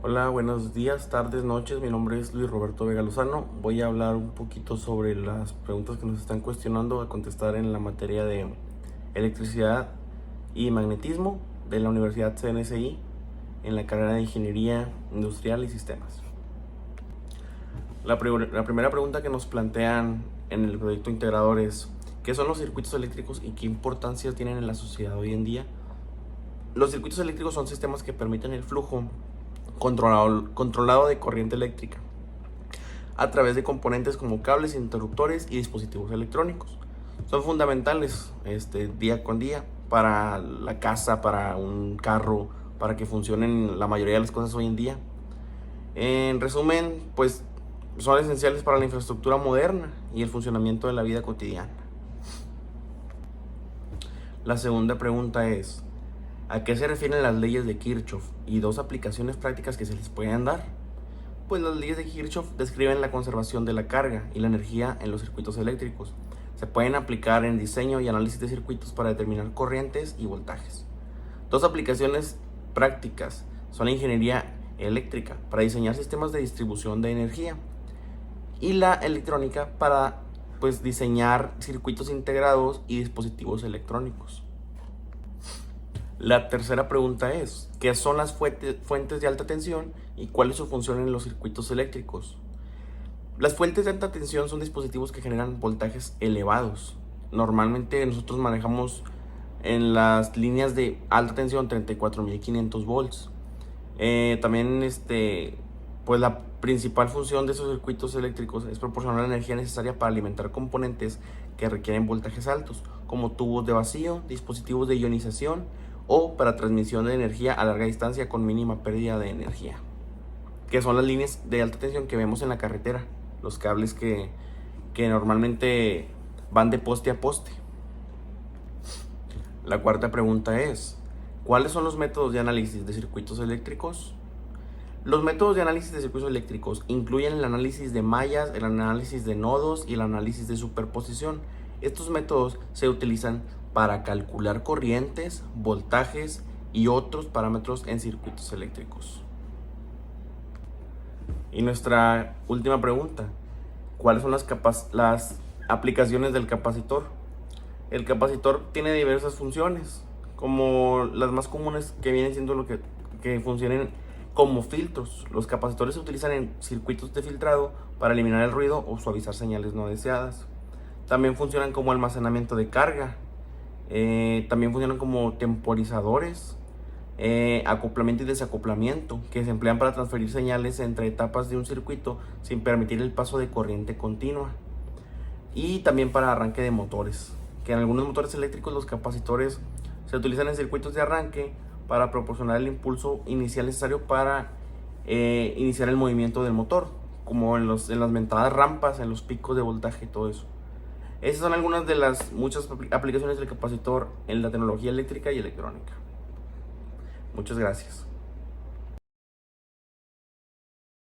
Hola, buenos días, tardes, noches. Mi nombre es Luis Roberto Vega Lozano. Voy a hablar un poquito sobre las preguntas que nos están cuestionando a contestar en la materia de electricidad y magnetismo de la Universidad CNSI en la carrera de Ingeniería Industrial y Sistemas. La primera pregunta que nos plantean en el proyecto integrador es: ¿qué son los circuitos eléctricos y qué importancia tienen en la sociedad hoy en día? Los circuitos eléctricos son sistemas que permiten el flujo controlado de corriente eléctrica a través de componentes como cables, interruptores y dispositivos electrónicos. Son fundamentales día con día para la casa, para un carro, para que funcionen la mayoría de las cosas hoy en día. En resumen, pues son esenciales para la infraestructura moderna y el funcionamiento de la vida cotidiana. La segunda pregunta es: ¿a qué se refieren las leyes de Kirchhoff y dos aplicaciones prácticas que se les pueden dar? Pues las leyes de Kirchhoff describen la conservación de la carga y la energía en los circuitos eléctricos. Se pueden aplicar en diseño y análisis de circuitos para determinar corrientes y voltajes. Dos aplicaciones prácticas son la ingeniería eléctrica para diseñar sistemas de distribución de energía y la electrónica para diseñar circuitos integrados y dispositivos electrónicos. La tercera pregunta es: ¿qué son las fuentes de alta tensión y cuál es su función en los circuitos eléctricos? Las fuentes de alta tensión son dispositivos que generan voltajes elevados. Normalmente nosotros manejamos en las líneas de alta tensión 34.500 volts. También la principal función de esos circuitos eléctricos es proporcionar la energía necesaria para alimentar componentes que requieren voltajes altos, como tubos de vacío, dispositivos de ionización o para transmisión de energía a larga distancia con mínima pérdida de energía, que son las líneas de alta tensión que vemos en la carretera, los cables que normalmente van de poste a poste. La cuarta pregunta es: ¿cuáles son los métodos de análisis de circuitos eléctricos? Los métodos de análisis de circuitos eléctricos incluyen el análisis de mallas, el análisis de nodos y el análisis de superposición. Estos métodos se utilizan para calcular corrientes, voltajes y otros parámetros en circuitos eléctricos. Y nuestra última pregunta: ¿cuáles son las aplicaciones del capacitor? El capacitor tiene diversas funciones, como las más comunes que vienen siendo lo que funcionen como filtros. Los capacitores se utilizan en circuitos de filtrado para eliminar el ruido o suavizar señales no deseadas. También funcionan como almacenamiento de carga. También funcionan como temporizadores, acoplamiento y desacoplamiento, que se emplean para transferir señales entre etapas de un circuito sin permitir el paso de corriente continua. Y también para arranque de motores, que en algunos motores eléctricos los capacitores se utilizan en circuitos de arranque para proporcionar el impulso inicial necesario para iniciar el movimiento del motor, como en las mentadas rampas, en los picos de voltaje y todo eso. Esas son algunas de las muchas aplicaciones del capacitor en la tecnología eléctrica y electrónica. Muchas gracias.